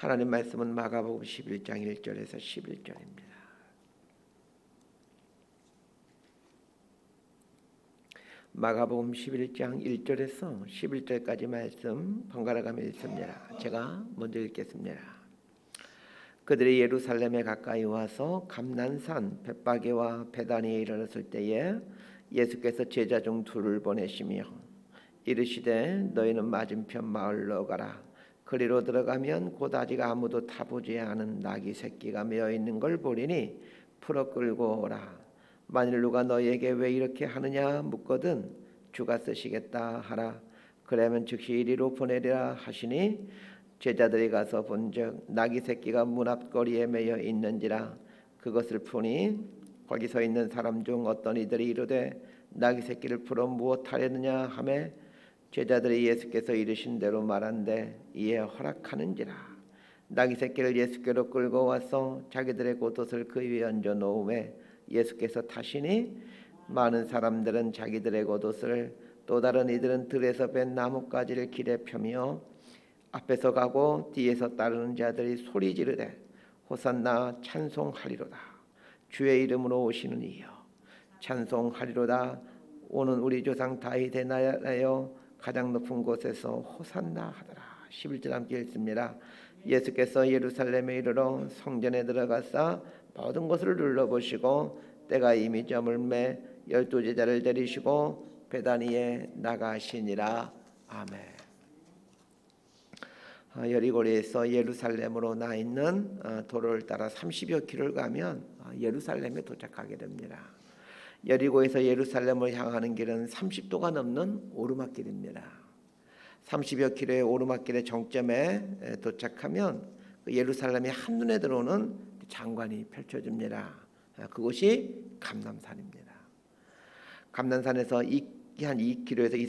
하나님 말씀은 마가복음 11장 1절에서 11절입니다. 마가복음 11장 1절에서 11절까지 말씀 번갈아가며 읽습니다. 제가 먼저 읽겠습니다. 그들이 예루살렘에 가까이 와서 감난산 벳바게와 베다니에 이르렀을 때에 예수께서 제자 중 둘을 보내시며 이르시되 너희는 맞은편 마을로 가라. 그리로 들어가면 곧 아직 아무도 타보지 않은 나귀 새끼가 메어 있는 걸 보리니 풀어 끌고 오라. 만일 누가 너희에게 왜 이렇게 하느냐 묻거든 주가 쓰시겠다 하라. 그러면 즉시 이리로 보내리라 하시니 제자들이 가서 본즉 나귀 새끼가 문 앞거리에 메어 있는지라. 그것을 보니 거기 서 있는 사람 중 어떤 이들이 이르되 나귀 새끼를 풀어 무엇하려느냐 하매 제자들이 예수께서 이르신 대로 말한대 이에 허락하는지라. 나귀 새끼를 예수께로 끌고 와서 자기들의 겉옷을 그 위에 얹어 놓음에 예수께서 타시니 많은 사람들은 자기들의 겉옷을 또 다른 이들은 들에서 벤 나뭇가지를 길에 펴며 앞에서 가고 뒤에서 따르는 자들이 소리 지르되 호산나 찬송하리로다. 주의 이름으로 오시는 이여 찬송하리로다. 오는 우리 조상 다윗의 나라여 가장 높은 곳에서 호산나 하더라. 11절 함께 읽습니다. 예수께서 예루살렘에 이르러 성전에 들어가사 모든 것을 눌러보시고 때가 이미 저물매 12제자를 데리시고 베다니에 나가시니라. 아멘. 여리고리에서 예루살렘으로 나 있는 도로를 따라 30여 킬로를 가면 예루살렘에 도착하게 됩니다. 여리고에서 예루살렘을 향하는 길은 30도가 넘는 오르막길입니다. 30여 킬로의 오르막길의 정점에 도착하면 예루살렘이 한눈에 들어오는 장관이 펼쳐집니다. 그곳이 감람산입니다. 감람산에서 한 2km에서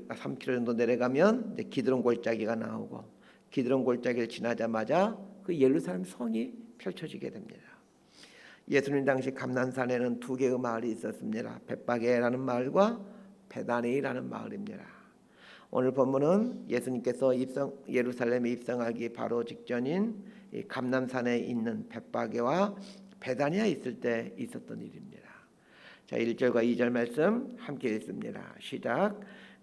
3km 정도 내려가면 기드론 골짜기가 나오고 기드론 골짜기를 지나자마자 그 예루살렘 성이 펼쳐지게 됩니다. 예수님 당시 감난산에는 두 개의 마을이 있었습니다. 벳바게라는 마을과 베다니라는 마을입니다. 오늘 본문은 예수님께서 예루살렘에 입성하기 바로 직전인 이 감난산에 있는 벳바게와 베다니에 있을 때 있었던 일입니다. 자, 1절과 2절 말씀 함께 읽습니다. 시작.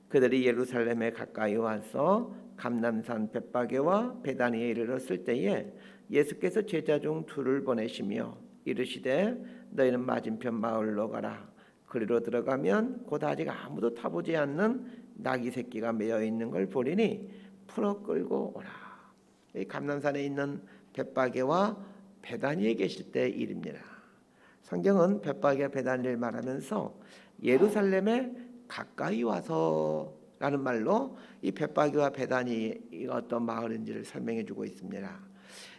그들이 예루살렘에 가까이 와서 감난산 벳바게와 베다니에 이르렀을 때에 예수께서 제자 중 둘을 보내시며 이르시되 너희는 맞은편 마을로 가라. 그리로 들어가면 곧 아직 아무도 타보지 않는 나귀 새끼가 메어 있는 걸 보리니 풀어 끌고 오라. 이 감난산에 있는 벳바게와 베다니에 계실 때 일입니다. 성경은 벳바게와 베다니를 말하면서 예루살렘에 가까이 와서라는 말로 이 벳바게와 베다니가 어떤 마을인지를 설명해 주고 있습니다.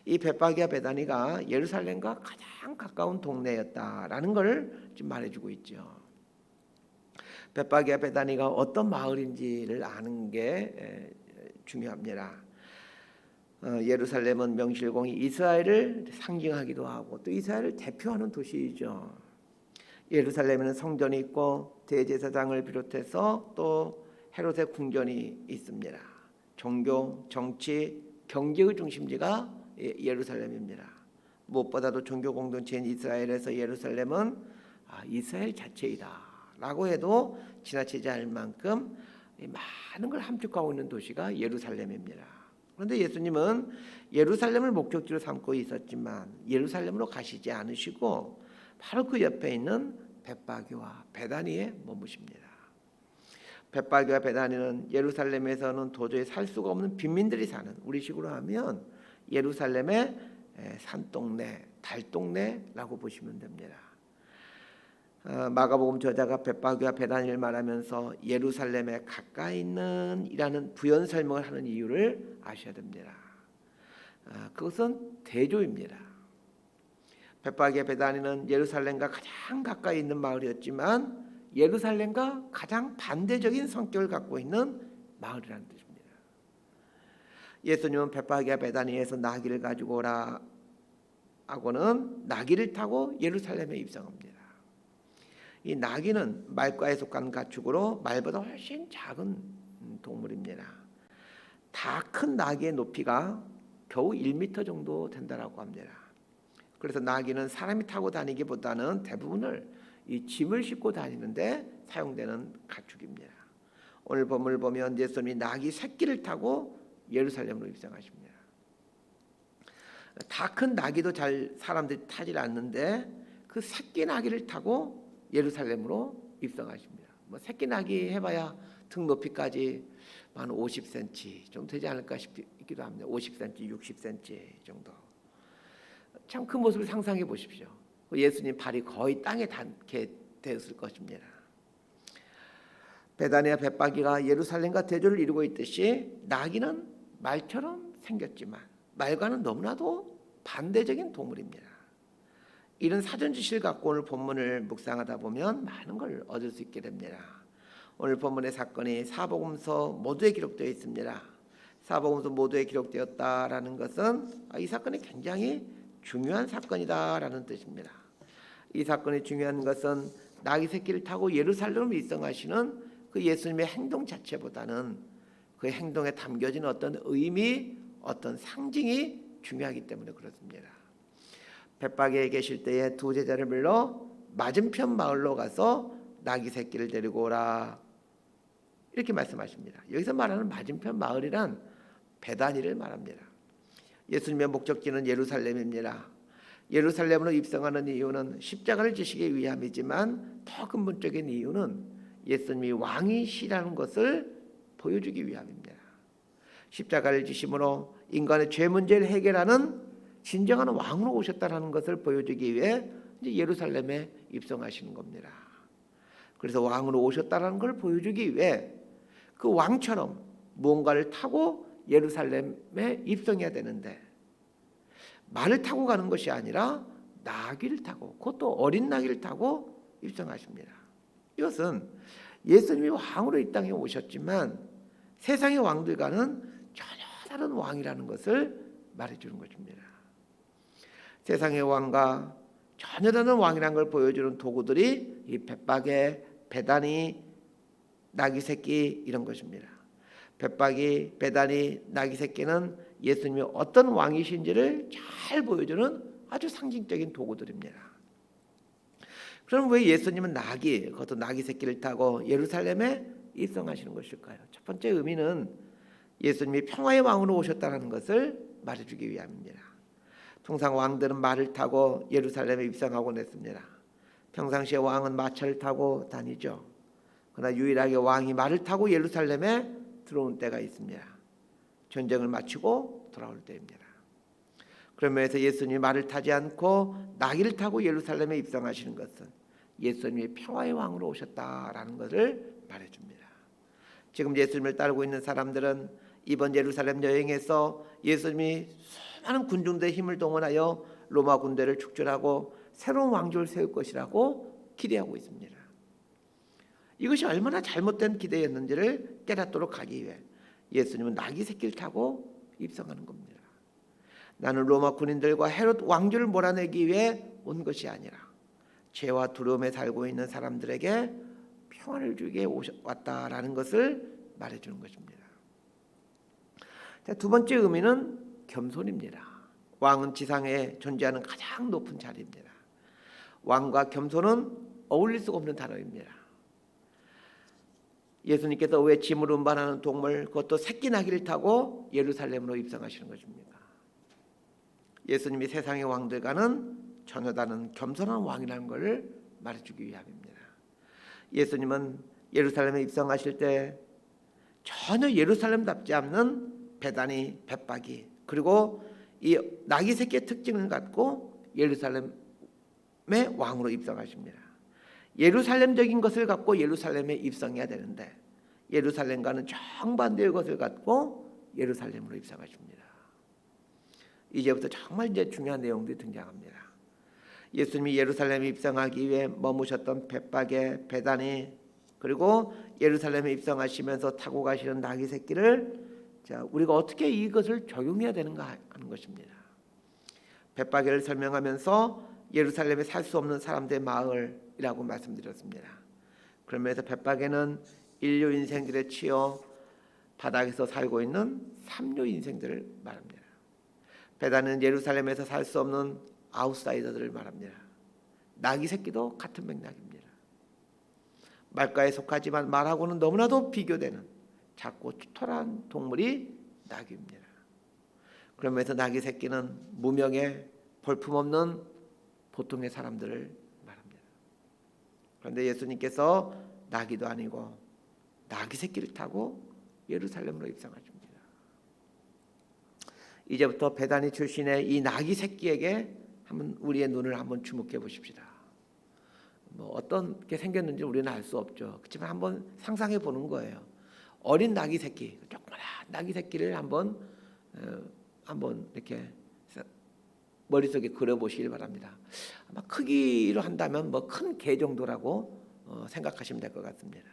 이 벳바게와 베다니가 예루살렘과 가장 가까운 동네였다라는 걸 지금 말해주고 있죠. 벳바게와 베다니가 어떤 마을인지를 아는 게 중요합니다. 예루살렘은 명실공히 이스라엘을 상징하기도 하고 또 이스라엘을 대표하는 도시이죠. 예루살렘에는 성전이 있고 대제사장을 비롯해서 또 헤롯의 궁전이 있습니다. 종교, 정치, 경제의 중심지가 예루살렘입니다. 무엇보다도 종교 공동체인 이스라엘에서 예루살렘은 이스라엘 자체이다라고 해도 지나치지 않을 만큼 많은 걸 함축하고 있는 도시가 예루살렘입니다. 그런데 예수님은 예루살렘을 목적지로 삼고 있었지만 예루살렘으로 가시지 않으시고 바로 그 옆에 있는 벳바게와 베다니에 머무십니다. 벳바게와 베다니는 예루살렘에서는 도저히 살 수가 없는 빈민들이 사는, 우리식으로 하면 예루살렘의 산동네, 달동네라고 보시면 됩니다. 마가복음 저자가 벳바게와 베다니를 말하면서 예루살렘에 가까이 있는 이라는 부연 설명을 하는 이유를 아셔야 됩니다. 그것은 대조입니다. 벳바게 베다니는 예루살렘과 가장 가까이 있는 마을이었지만 예루살렘과 가장 반대적인 성격을 갖고 있는 마을이라는 뜻입니다. 예수님은 벳바게와 베다니에서 나귀를 가지고 오라 하고는 나귀를 타고 예루살렘에 입성합니다. 이 나귀는 말과에 속한 가축으로 말보다 훨씬 작은 동물입니다. 다 큰 나귀의 높이가 겨우 1m 정도 된다라고 합니다. 그래서 나귀는 사람이 타고 다니기보다는 대부분을 이 짐을 싣고 다니는데 사용되는 가축입니다. 오늘 본문을 보면 예수님이 나귀 새끼를 타고 예루살렘으로 입성하십니다. 다 큰 나귀도 잘 사람들이 타질 않는데 그 새끼 나귀를 타고 예루살렘으로 입성하십니다. 뭐 새끼 나귀 해봐야 등 높이까지 한 50cm 좀 되지 않을까 싶기도 합니다. 50cm, 60cm 정도. 참 그 모습을 상상해 보십시오. 예수님 발이 거의 땅에 닿게 되었을 것입니다. 베다니아 벳바기가 예루살렘과 대조를 이루고 있듯이 나귀는 말처럼 생겼지만 말과는 너무나도 반대적인 동물입니다. 이런 사전 지시를 갖고 오늘 본문을 묵상하다 보면 많은 걸 얻을 수 있게 됩니다. 오늘 본문의 사건이 사복음서 모두에 기록되어 있습니다. 사복음서 모두에 기록되었다라는 것은 이 사건이 굉장히 중요한 사건이다라는 뜻입니다. 이 사건이 중요한 것은 나귀 새끼를 타고 예루살렘으로 입성하시는 그 예수님의 행동 자체보다는 그 행동에 담겨진 어떤 의미, 어떤 상징이 중요하기 때문에 그렇습니다. 벳바게에 계실 때에 두 제자를 불러 맞은편 마을로 가서 나귀 새끼를 데리고 오라 이렇게 말씀하십니다. 여기서 말하는 맞은편 마을이란 베다니를 말합니다. 예수님의 목적지는 예루살렘입니다. 예루살렘으로 입성하는 이유는 십자가를 지시기 위함이지만 더 근본적인 이유는 예수님이 왕이시라는 것을 보여주기 위함입니다. 십자가를 지심으로 인간의 죄 문제를 해결하는 진정한 왕으로 오셨다는 것을 보여주기 위해 이제 예루살렘에 입성하시는 겁니다. 그래서 왕으로 오셨다는 걸 보여주기 위해 그 왕처럼 무언가를 타고 예루살렘에 입성해야 되는데 말을 타고 가는 것이 아니라 나귀를 타고 그것도 어린 나귀를 타고 입성하십니다. 이것은 예수님이 왕으로 이 땅에 오셨지만 세상의 왕들과는 전혀 다른 왕이라는 것을 말해주는 것입니다. 세상의 왕과 전혀 다른 왕이라는 걸 보여주는 도구들이 이 벳바게, 베다니, 나귀 새끼 이런 것입니다. 벳바기, 베다니, 나귀 새끼는 예수님이 어떤 왕이신지를 잘 보여주는 아주 상징적인 도구들입니다. 그럼 왜 예수님은 그것도 나귀 새끼를 타고 예루살렘에 입성하시는 것일까요? 첫 번째 의미는 예수님이 평화의 왕으로 오셨다는 것을 말해주기 위함입니다. 통상 왕들은 말을 타고 예루살렘에 입성하곤 했습니다. 평상시에 왕은 마차를 타고 다니죠. 그러나 유일하게 왕이 말을 타고 예루살렘에 들어온 때가 있습니다. 전쟁을 마치고 돌아올 때입니다. 그런 면에서 예수님이 말을 타지 않고 나귀를 타고 예루살렘에 입성하시는 것은 예수님이 평화의 왕으로 오셨다라는 것을 말해줍니다. 지금 예수님을 따르고 있는 사람들은 이번 예루살렘 여행에서 예수님이 수많은 군중들의 힘을 동원하여 로마 군대를 축출하고 새로운 왕조를 세울 것이라고 기대하고 있습니다. 이것이 얼마나 잘못된 기대였는지를 깨닫도록 하기 위해 예수님은 나귀 새끼를 타고 입성하는 겁니다. 나는 로마 군인들과 헤롯 왕조를 몰아내기 위해 온 것이 아니라 죄와 두려움에 살고 있는 사람들에게 평안을 주기에 왔다라는 것을 말해주는 것입니다. 두 번째 의미는 겸손입니다. 왕은 지상에 존재하는 가장 높은 자리입니다. 왕과 겸손은 어울릴 수가 없는 단어입니다. 예수님께서 왜 짐을 운반하는 동물, 그것도 새끼 나귀를 타고 예루살렘으로 입성하시는 것입니까? 예수님이 세상의 왕들과는 전혀 다른 겸손한 왕이라는 것을 말해주기 위함입니다. 예수님은 예루살렘에 입성하실 때 전혀 예루살렘답지 않는 베다니, 벳바기 그리고 이 나귀 새끼의 특징을 갖고 예루살렘의 왕으로 입성하십니다. 예루살렘적인 것을 갖고 예루살렘에 입성해야 되는데 예루살렘과는 정반대의 것을 갖고 예루살렘으로 입성하십니다. 이제부터 정말 이제 중요한 내용들이 등장합니다. 예수님이 예루살렘에 입성하기 위해 머무셨던 벳바게, 베다니 그리고 예루살렘에 입성하시면서 타고 가시는 나귀 새끼를 우리가 어떻게 이것을 적용해야 되는가 하는 것입니다. 벳바게를 설명하면서 예루살렘에 살 수 없는 사람들의 마을이라고 말씀드렸습니다. 그러면서 벳바게는 인류 인생들에 치여 바닥에서 살고 있는 삼류 인생들을 말합니다. 베단은 예루살렘에서 살 수 없는 아웃사이더들을 말합니다. 나귀 새끼도 같은 맥락입니다. 말과에 속하지만 말하고는 너무나도 비교되는 작고 투털한 동물이 나귀입니다. 그러면서 나귀 새끼는 무명의 볼품없는 보통의 사람들을 말합니다. 그런데 예수님께서 나귀도 아니고 나귀 새끼를 타고 예루살렘으로 입성하십니다. 이제부터 베다니 출신의 이 나귀 새끼에게 한번 우리의 눈을 한번 주목해 보십시다. 어떤 게 생겼는지 우리는 알 수 없죠. 그렇지만 한번 상상해 보는 거예요. 어린 나귀 새끼, 조그마한 나귀 새끼를 한번 이렇게 머릿속에 그려보시길 바랍니다. 아마 크기로 한다면 큰 개 정도라고 생각하시면 될 것 같습니다.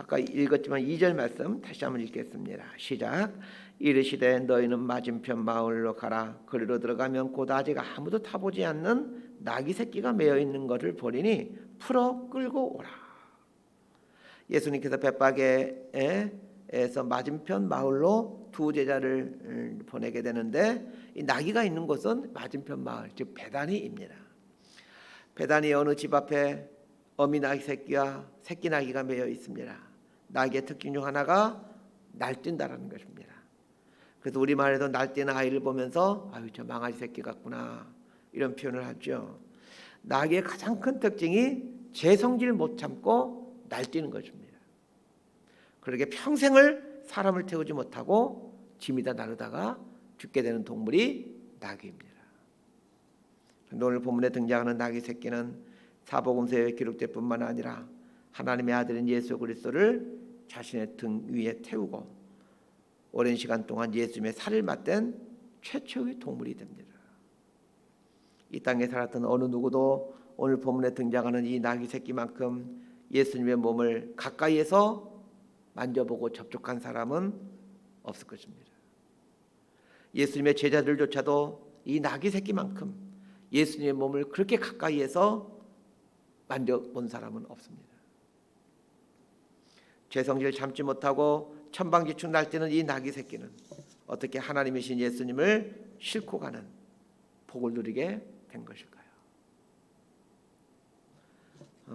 아까 읽었지만 2절 말씀 다시 한번 읽겠습니다. 시작. 이르시되 너희는 맞은편 마을로 가라. 거리로 들어가면 곧 아직 아무도 타보지 않는 나귀 새끼가 매여 있는 것을 보리니 풀어 끌고 오라. 예수님께서 벳바게에서 맞은편 마을로 두 제자를 보내게 되는데 이 나귀가 있는 곳은 맞은편 마을, 즉 베다니입니다. 베다니 어느 집 앞에 어미 나귀 새끼와 새끼 나귀가 매여 있습니다. 나귀의 특징 중 하나가 날뛴다라는 것입니다. 그래서 우리말에도 날뛰는 아이를 보면서 아유 저 망아지 새끼 같구나 이런 표현을 하죠. 나귀의 가장 큰 특징이 제 성질 못 참고 날뛰는 것입니다. 그러게 평생을 사람을 태우지 못하고 짐이다 나르다가 죽게 되는 동물이 나귀입니다. 오늘 본문에 등장하는 나귀 새끼는 사복음서에 기록될 뿐만 아니라 하나님의 아들인 예수 그리스도를 자신의 등 위에 태우고 오랜 시간 동안 예수님의 살을 맞댄 최초의 동물이 됩니다. 이 땅에 살았던 어느 누구도 오늘 본문에 등장하는 이 나귀 새끼만큼 예수님의 몸을 가까이에서 만져보고 접촉한 사람은 없을 것입니다. 예수님의 제자들조차도 이 나귀 새끼만큼 예수님의 몸을 그렇게 가까이에서 만져본 사람은 없습니다. 죄성질 참지 못하고 천방지축 날뛰는 이 나귀 새끼는 어떻게 하나님이신 예수님을 싣고 가는 복을 누리게 된 것일까요?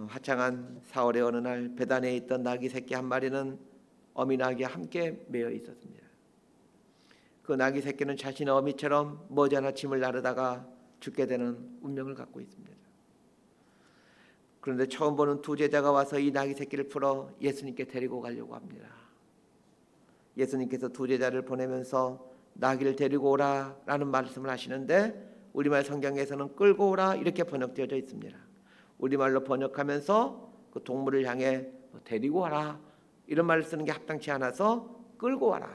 화창한 4월의 어느 날 베단에 있던 나귀 새끼 한 마리는 어미 나귀와 함께 매여 있었습니다. 그 나귀 새끼는 자신의 어미처럼 머지않아 짐을 나르다가 죽게 되는 운명을 갖고 있습니다. 그런데 처음 보는 두 제자가 와서 이 나귀 새끼를 풀어 예수님께 데리고 가려고 합니다. 예수님께서 두 제자를 보내면서 나귀를 데리고 오라라는 말씀을 하시는데 우리말 성경에서는 끌고 오라 이렇게 번역되어져 있습니다. 우리말로 번역하면서 그 동물을 향해 데리고 와라 이런 말을 쓰는 게 합당치 않아서 끌고 와라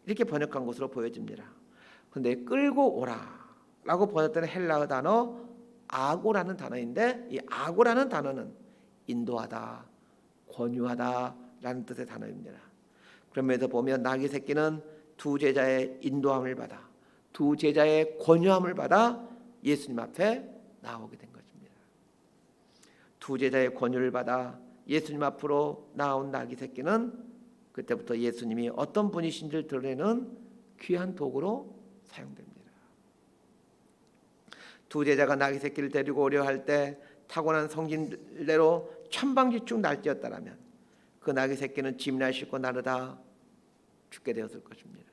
이렇게 번역한 것으로 보여집니다. 그런데 끌고 오라라고 번역되는 헬라어 단어 아고라는 단어인데 이 아고라는 단어는 인도하다, 권유하다라는 뜻의 단어입니다. 그러면서 보면 나귀 새끼는 두 제자의 인도함을 받아 두 제자의 권유함을 받아 예수님 앞에 나오게 된 것입니다. 두 제자의 권유를 받아 예수님 앞으로 나온 나귀 새끼는 그때부터 예수님이 어떤 분이신지를 드러내는 귀한 도구로 사용됩니다. 두 제자가 나귀 새끼를 데리고 오려 할 때 타고난 성질대로 천방지축 날뛰었다라면 그 나귀 새끼는 짐이나 싣고 나르다 죽게 되었을 것입니다.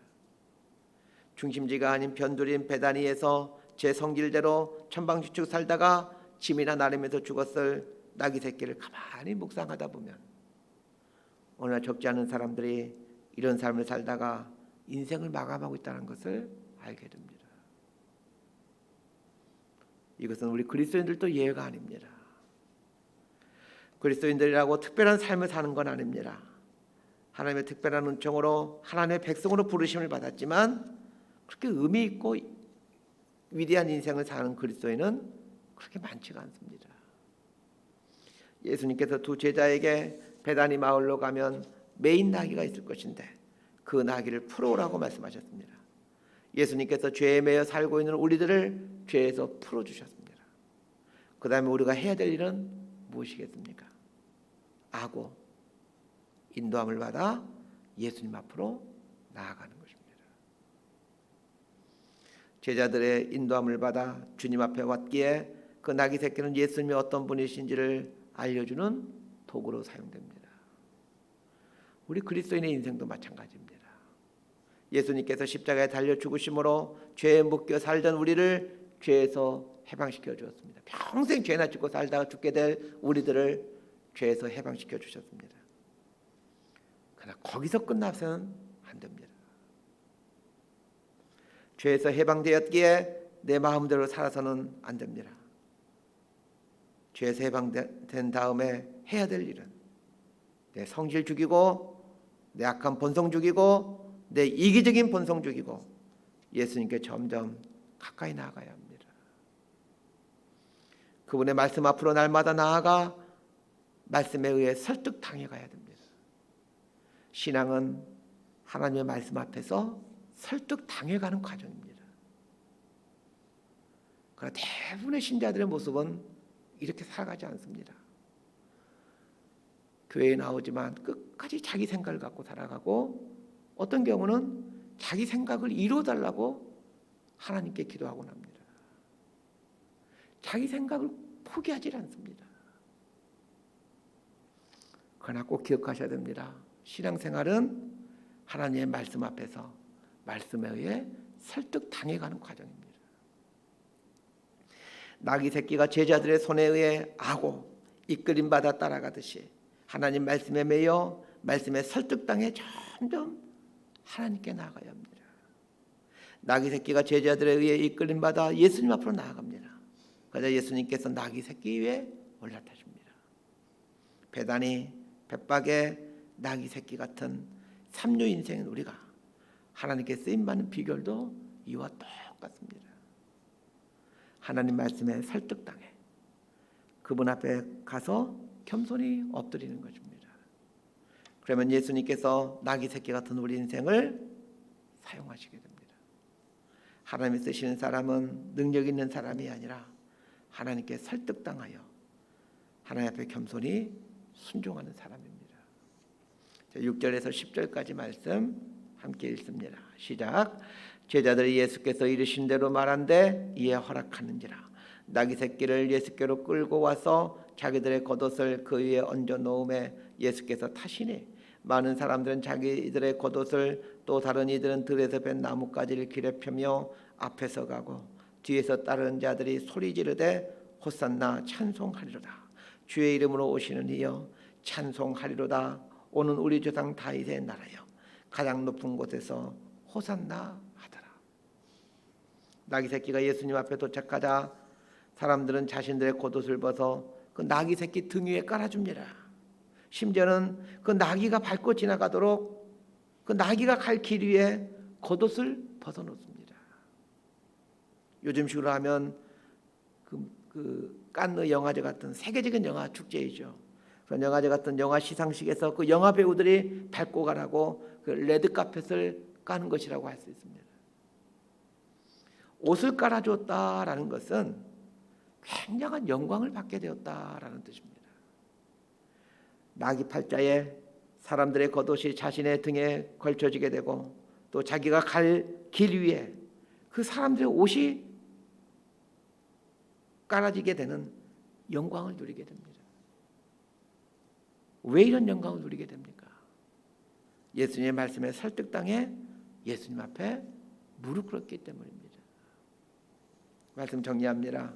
중심지가 아닌 변두린 베다니에서 제 성질대로 천방지축 살다가 짐이나 나르면서 죽었을 나귀 새끼를 가만히 묵상하다 보면 오늘 적지 않은 사람들이 이런 삶을 살다가 인생을 마감하고 있다는 것을 알게 됩니다. 이것은 우리 그리스도인들도 예외가 아닙니다. 그리스도인들이라고 특별한 삶을 사는 건 아닙니다. 하나님의 특별한 은총으로 하나님의 백성으로 부르심을 받았지만 그렇게 의미 있고 위대한 인생을 사는 그리스도인은 그렇게 많지가 않습니다. 예수님께서 두 제자에게 베다니 마을로 가면 메인 나귀가 있을 것인데 그 나귀를 풀어오라고 말씀하셨습니다. 예수님께서 죄에 매여 살고 있는 우리들을 죄에서 풀어주셨습니다. 그 다음에 우리가 해야 될 일은 무엇이겠습니까? 아고 인도함을 받아 예수님 앞으로 나아가는 것입니다. 제자들의 인도함을 받아 주님 앞에 왔기에 그 나귀 새끼는 예수님이 어떤 분이신지를 알려주는 도구로 사용됩니다. 우리 그리스도인의 인생도 마찬가지입니다. 예수님께서 십자가에 달려 죽으심으로 죄에 묶여 살던 우리를 죄에서 해방시켜 주었습니다. 평생 죄나 짓고 살다가 죽게 될 우리들을 죄에서 해방시켜 주셨습니다. 그러나 거기서 끝나서는 안 됩니다. 죄에서 해방되었기에 내 마음대로 살아서는 안 됩니다. 죄에서 해방된 다음에 해야 될 일은 내 성질 죽이고 내 악한 본성 죽이고 내 이기적인 본성 죽이고 예수님께 점점 가까이 나아가야 합니다. 그분의 말씀 앞으로 날마다 나아가 말씀에 의해 설득당해 가야 됩니다. 신앙은 하나님의 말씀 앞에서 설득당해가는 과정입니다. 그러나 대부분의 신자들의 모습은 이렇게 살아가지 않습니다. 교회에 나오지만 끝까지 자기 생각을 갖고 살아가고 어떤 경우는 자기 생각을 이루어달라고 하나님께 기도하곤 합니다. 자기 생각을 포기하지 않습니다. 그러나 꼭 기억하셔야 됩니다. 신앙생활은 하나님의 말씀 앞에서 말씀에 의해 설득당해가는 과정입니다. 나귀 새끼가 제자들의 손에 의해 아고 이끌림받아 따라가듯이 하나님 말씀에 매여 말씀에 설득당해 점점 하나님께 나아가야 합니다. 나귀 새끼가 제자들에 의해 이끌림받아 예수님 앞으로 나아갑니다. 그러자 예수님께서 나귀 새끼 위에 올라타십니다. 배단이 백박의 나귀 새끼 같은 삼류 인생인 우리가 하나님께 쓰임받는 비결도 이와 똑같습니다. 하나님 말씀에 설득당해 그분 앞에 가서 겸손히 엎드리는 것입니다. 그러면 예수님께서 나귀 새끼 같은 우리 인생을 사용하시게 됩니다. 하나님이 쓰시는 사람은 능력 있는 사람이 아니라 하나님께 설득당하여 하나님 앞에 겸손히 순종하는 사람입니다. 6절에서 10절까지 말씀 함께 읽습니다. 시작. 제자들이 예수께서 이르신 대로 말한데 이에 허락하는지라. 나귀 새끼를 예수께로 끌고 와서 자기들의 겉옷을 그 위에 얹어 놓음에 예수께서 타시니 많은 사람들은 자기들의 겉옷을 또 다른 이들은 들에서 벤 나뭇가지를 길에 펴며 앞에서 가고 뒤에서 따르는 자들이 소리 지르되 호산나 찬송하리로다. 주의 이름으로 오시는 이여 찬송하리로다. 오는 우리 조상 다윗의 나라여 가장 높은 곳에서 호산나 하더라. 나귀 새끼가 예수님 앞에 도착하자 사람들은 자신들의 겉옷을 벗어 그 나귀 새끼 등 위에 깔아줍니다. 심지어는 그 나귀가 밟고 지나가도록 그 나귀가 갈 길 위에 겉옷을 벗어놓습니다. 요즘식으로 하면 그 칸느 영화제 같은 세계적인 영화 축제이죠. 그런 영화제 같은 영화 시상식에서 그 영화 배우들이 밟고 가라고 그 레드 카펫을 까는 것이라고 할 수 있습니다. 옷을 깔아줬다라는 것은 굉장한 영광을 받게 되었다라는 뜻입니다. 나귀 팔자에 사람들의 겉옷이 자신의 등에 걸쳐지게 되고 또 자기가 갈 길 위에 그 사람들의 옷이 깔아지게 되는 영광을 누리게 됩니다. 왜 이런 영광을 누리게 됩니까? 예수님의 말씀에 설득당해 예수님 앞에 무릎 꿇었기 때문입니다. 말씀 정리합니다.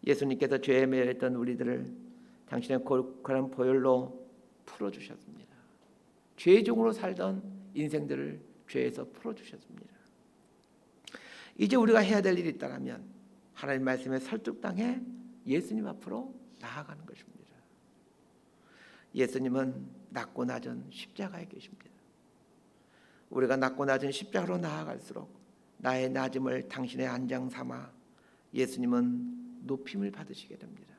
예수님께서 죄에 매여있던 우리들을 당신의 거룩한 보혈로 풀어주셨습니다. 죄의 종으로 살던 인생들을 죄에서 풀어주셨습니다. 이제 우리가 해야 될 일이 있다면 하나님 말씀에 설득당해 예수님 앞으로 나아가는 것입니다. 예수님은 낮고 낮은 십자가에 계십니다. 우리가 낮고 낮은 십자가로 나아갈수록 나의 낮음을 당신의 안장 삼아 예수님은 높임을 받으시게 됩니다.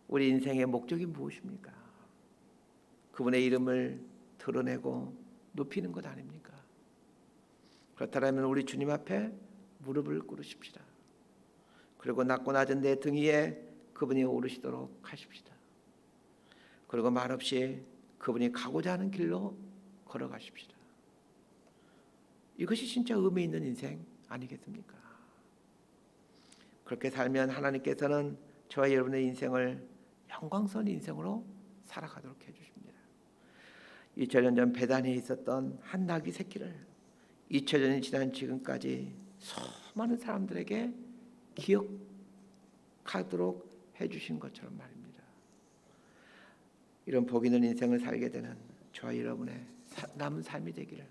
우리 인생의 목적이 무엇입니까? 그분의 이름을 드러내고 높이는 것 아닙니까? 그렇다면 우리 주님 앞에 무릎을 꿇으십시다. 그리고 낮고 낮은 내 등 위에 그분이 오르시도록 하십시다. 그리고 말없이 그분이 가고자 하는 길로 걸어가십시다. 이것이 진짜 의미 있는 인생 아니겠습니까? 그렇게 살면 하나님께서는 저와 여러분의 인생을 영광스러운 인생으로 살아가도록 해주십니다. 2000년 전 베단에 있었던 한 나귀 새끼를 2000년이 지난 지금까지 수많은 사람들에게 기억하도록 해주신 것처럼 말입니다. 이런 복 있는 인생을 살게 되는 저와 여러분의 남은 삶이 되기를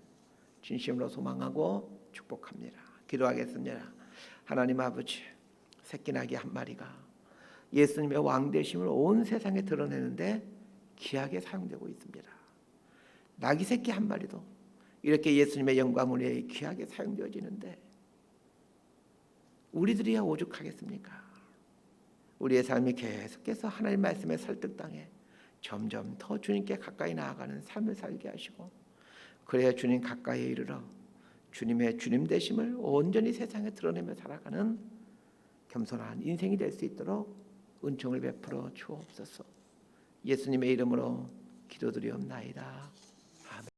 진심으로 소망하고 축복합니다. 기도하겠습니다. 하나님 아버지, 새끼 나귀 한 마리가 예수님의 왕되심을 온 세상에 드러내는데 귀하게 사용되고 있습니다. 나귀 새끼 한 마리도 이렇게 예수님의 영광을 위해 귀하게 사용되어지는데 우리들이야 오죽하겠습니까? 우리의 삶이 계속해서 하나님 말씀에 설득당해 점점 더 주님께 가까이 나아가는 삶을 살게 하시고, 그래야 주님 가까이에 이르러 주님의 주님 되심을 온전히 세상에 드러내며 살아가는 겸손한 인생이 될 수 있도록 은총을 베풀어 주옵소서. 예수님의 이름으로 기도드리옵나이다.